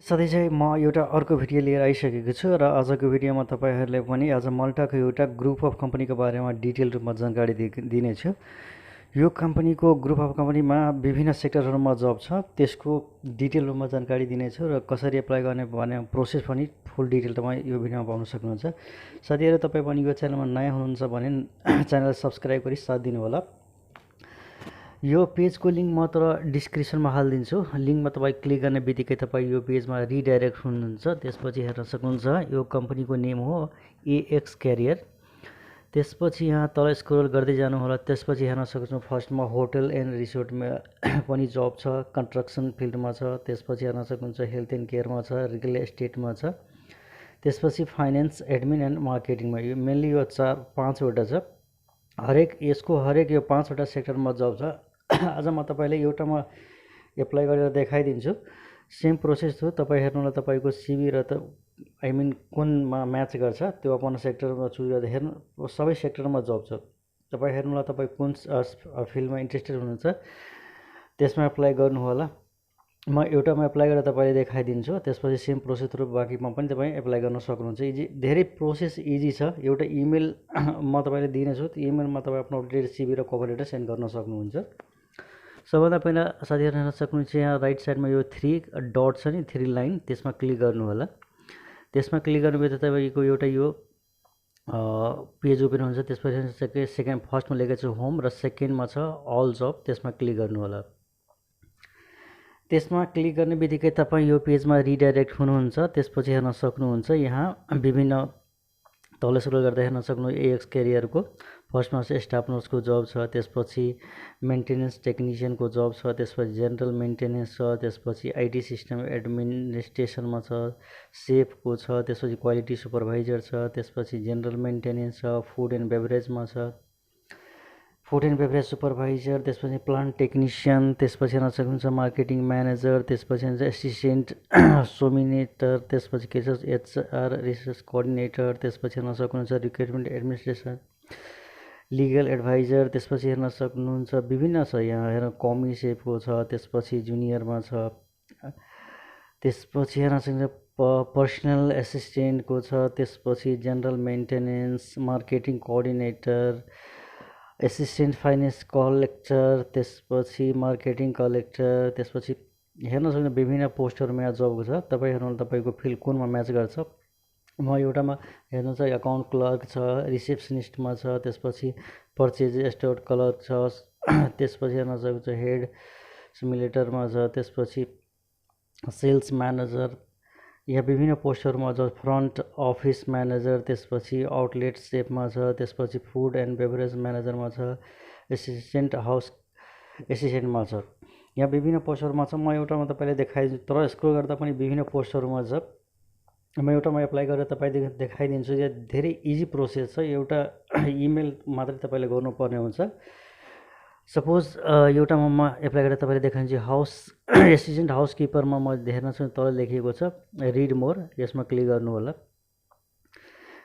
सधैँ चाहिँ म एउटा अर्को भिडियो लिएर आइसकेको छु र आजको भिडियोमा तपाईहरूले पनि आज मल्टाको एउटा ग्रुप अफ कम्पनीको बारेमा डिटेल रूपमा जानकारी दिनेछु। यो कम्पनीको ग्रुप अफ कम्पनीमा विभिन्न सेक्टरहरूमा जब छ, त्यसको डिटेल रूपमा जानकारी दिनेछु र कसरी एप्लाई गर्ने भन्ने प्रोसेस पनि फुल डिटेल तपाईँ यो भिडियोमा पाउन सक्नुहुन्छ। साथीहरू, तपाईँ पनि यो च्यानलमा नयाँ हुनुहुन्छ भने च्यानललाई सब्सक्राइब गरी साथ दिनुहोला। यो पेजको लिङ्क म तर डिस्क्रिप्सनमा हालिदिन्छु। लिङ्कमा तपाईँ क्लिक गर्ने बित्तिकै तपाईँ यो पेजमा रिडाइरेक्ट हुनुहुन्छ। त्यसपछि हेर्न सक्नुहुन्छ यो कम्पनीको नेम हो एएक्स क्यारियर। त्यसपछि यहाँ तल स्क्रोल गर्दै जानुहोला। त्यसपछि हेर्न सक्नुहुन्छ फर्स्टमा होटल एन्ड रिसोर्टमा पनि जब छ, कन्स्ट्रक्सन फिल्डमा छ। त्यसपछि हेर्न सक्नुहुन्छ हेल्थ एन्ड केयरमा छ, रियल एस्टेटमा छ। त्यसपछि फाइनेन्स, एडमिन एन्ड मार्केटिङमा। यो मेनली यो 4-5वटा छ। यसको हरेक यो 5वटा सेक्टरमा जब छ। आज म तपाईँलाई एउटामा एप्लाई गरेर देखाइदिन्छु। सेम प्रोसेस हो। तपाईँ हेर्नुहोला तपाईँको सिभी र कुनमा म्याच गर्छ त्यो अपन सेक्टरमा चुज गर्दा हेर्नु सबै सेक्टरमा जब छ। तपाईँ हेर्नुहोला तपाईँ कुन फिल्डमा इन्ट्रेस्टेड हुनुहुन्छ त्यसमा एप्लाई गर्नुहोला। म एउटामा एप्लाई गरेर तपाईँले देखाइदिन्छु। त्यसपछि सेम प्रोसेसहरू बाँकीमा पनि तपाईँ एप्लाई गर्न सक्नुहुन्छ। धेरै प्रोसेस इजी छ। एउटा इमेल म तपाईँले दिनेछु। त्यो इमेलमा तपाईँ आफ्नो अपडेटेड सिभी र कभर लेटर सेन्ड गर्न सक्नुहुन्छ। सबभन्दा पहिला साथीहरू हेर्न सक्नुहुन्छ यहाँ राइट साइडमा यो 3 डट छ नि, 3 लाइन, त्यसमा क्लिक गर्नु होला। त्यसमा क्लिक गर्नुबित्तिकै तपाईँको एउटा यो पेज ओपन हुन्छ। त्यसपछि सेकेन्ड फर्स्टमा लेखेको छ होम र सेकेन्डमा छ अल जब, त्यसमा क्लिक गर्नु होला। त्यसमा क्लिक गर्ने बित्तिकै तपाईँ यो पेजमा रिडाइरेक्ट हुनुहुन्छ। त्यसपछि हेर्न सक्नुहुन्छ यहाँ विभिन्न तल स्क्रोल गर्दा हेर्न सक्नु एएक्स क्यारियरको फर्स्टमा चाहिँ स्टाफ नर्सको जब छ। त्यसपछि मेन्टेनेन्स टेक्निसियनको जब छ। त्यसपछि जेनरल मेन्टेनेन्स छ। त्यसपछि आइटी सिस्टम एडमिनिस्ट्रेसनमा छ, सेफको छ। त्यसपछि क्वालिटी सुपरभाइजर छ। त्यसपछि जेनरल मेन्टेनेन्स छ, फुड एन्ड बेभरेजमा छ, फुड एन्ड बेभरेज सुपरभाइजर। त्यसपछि प्लान्ट टेक्निसियन। त्यसपछि हेर्न सक्नुहुन्छ मार्केटिङ म्यानेजर। त्यसपछि एसिस्टेन्ट सोमिनेटर। त्यसपछि के छ एचआर रिसर्च कोअर्डिनेटर। त्यसपछि हेर्न सक्नुहुन्छ रिक्रुटमेन्ट एडमिनिस्ट्रेसन, लिगल एडभाइजर। त्यसपछि हेर्न सक्नुहुन्छ विभिन्न छ यहाँ हेर्न कमी सेफको छ। त्यसपछि जुनियरमा छ। त्यसपछि हेर्न सक्नुहुन्छ पर्सनल एसिस्टेन्टको छ। त्यसपछि general maintenance, marketing coordinator, assistant finance collector. त्यसपछि मार्केटिङ कलेक्टर। त्यसपछि हेर्न सक्नुहुन्छ विभिन्न पोस्टहरूमा यहाँ जबको छ। तपाईँ हेर्नु तपाईँको फिल्ड कुनमा म्याच गर्छ। म एउटामा हेर्नुहुन्छ अकाउन्ट क्लर्क छ, रिसेप्सनिस्टमा छ। त्यसपछि पर्चेज स्टोर क्लर्क छ। त्यसपछि हेर्न सक्नुहुन्छ हेड सिमुलेटरमा छ। त्यसपछि सेल्स म्यानेजर। यहाँ विभिन्न पोस्टहरूमा छ। Front office manager. त्यसपछि आउटलेट सेफमा छ। त्यसपछि फुड एन्ड बेभरेज म्यानेजरमा छ, एसिस्टेन्ट हाउस एसिस्टेन्टमा छ। यहाँ विभिन्न पोस्टहरूमा छ। म एउटामा तपाईँले देखाइदिन्छु, तर स्क्रोल गर्दा पनि विभिन्न पोस्टहरूमा छ। म एउटामा एप्लाई गरेर तपाईँ देखाइदिन्छु। यो धेरै इजी प्रोसेस छ। एउटा इमेल मात्रै तपाईँले गर्नुपर्ने हुन्छ। सपोज एउटामा म एप्लाई गरेर तपाईँले देखाइदिन्छु हाउस एसिस्टेन्ट हाउसकिपरमा। म हेर्न सक्छु तल लेखिएको छ रिड मोर, यसमा क्लिक गर्नु होला।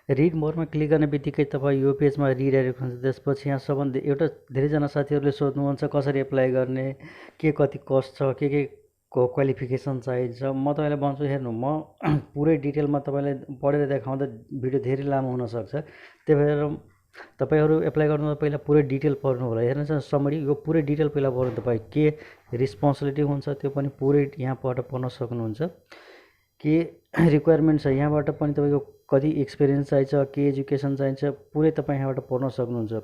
रिड मोरमा क्लिक गर्ने बित्तिकै तपाईँ यो पेजमा रिडाइरेक्ट हुन्छ। त्यसपछि यहाँ सबभन्दा एउटा धेरैजना साथीहरूले सोध्नुहुन्छ कसरी एप्लाई गर्ने, के कति कस्ट छ, के क्वालिफिकेसन चाहिन्छ। म तपाईँलाई भन्छु हेर्नु, म पुरै डिटेलमा तपाईँलाई पढेर देखाउँदा भिडियो धेरै लामो हुनसक्छ। त्यही भएर तपाईँहरू एप्लाई गर्नुभन्दा पहिला पुरै डिटेल पढ्नु होला। हेर्नुहोस् समरी यो पुरै डिटेल पहिला पढ्नु, तपाईँ के रिस्पोन्सिबिलिटी हुन्छ त्यो पनि पुरै यहाँबाट पढ्न सक्नुहुन्छ। के रिक्वायरमेन्ट छ यहाँबाट पनि तपाईँको कति एक्सपिरियन्स चाहिन्छ, के एजुकेसन चाहिन्छ, पुरै तपाईँ यहाँबाट पढ्न सक्नुहुन्छ।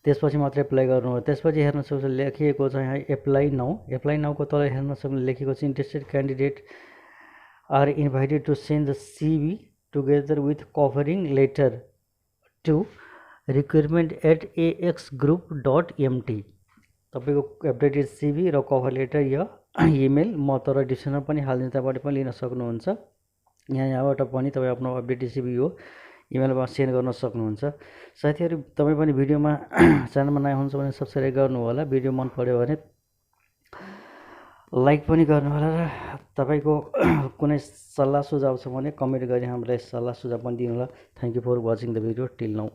त्यसपछि मात्र एप्लाई गर्नु हो। त्यसपछि हेर्न सक्नुहुन्छ लेखिएको छ यहाँ एप्लाई नाउ। एप्लाई नाउको तल हेर्न सक्नुहुन्छ लेखिएको छ interested candidate are invited to send the CV together with covering letter to recruitment@axgroup.mt। तपाईँको अपडेटेड सिभी र कभर लेटर या इमेल म तर डिस्क्रिप्सनमा पनि हालिदिनु, त्यहाँबाट पनि लिन सक्नुहुन्छ। यहाँबाट पनि तपाईँ आफ्नो अपडेटेड सिभी यो इमेलमा सेन्ड गर्न सक्नुहुन्छ। साथीहरू, तपाईँ पनि भिडियोमा च्यानलमा नयाँ हुनुहुन्छ भने सब्सक्राइब गर्नु होला। भिडियो मन पर्यो भने लाइक पनि गर्नु होला र तपाईँको कुनै सल्लाह सुझाव छ भने कमेन्ट गरी हामीलाई सल्लाह सुझाव पनि दिनु होला। Thank you for watching the video till now.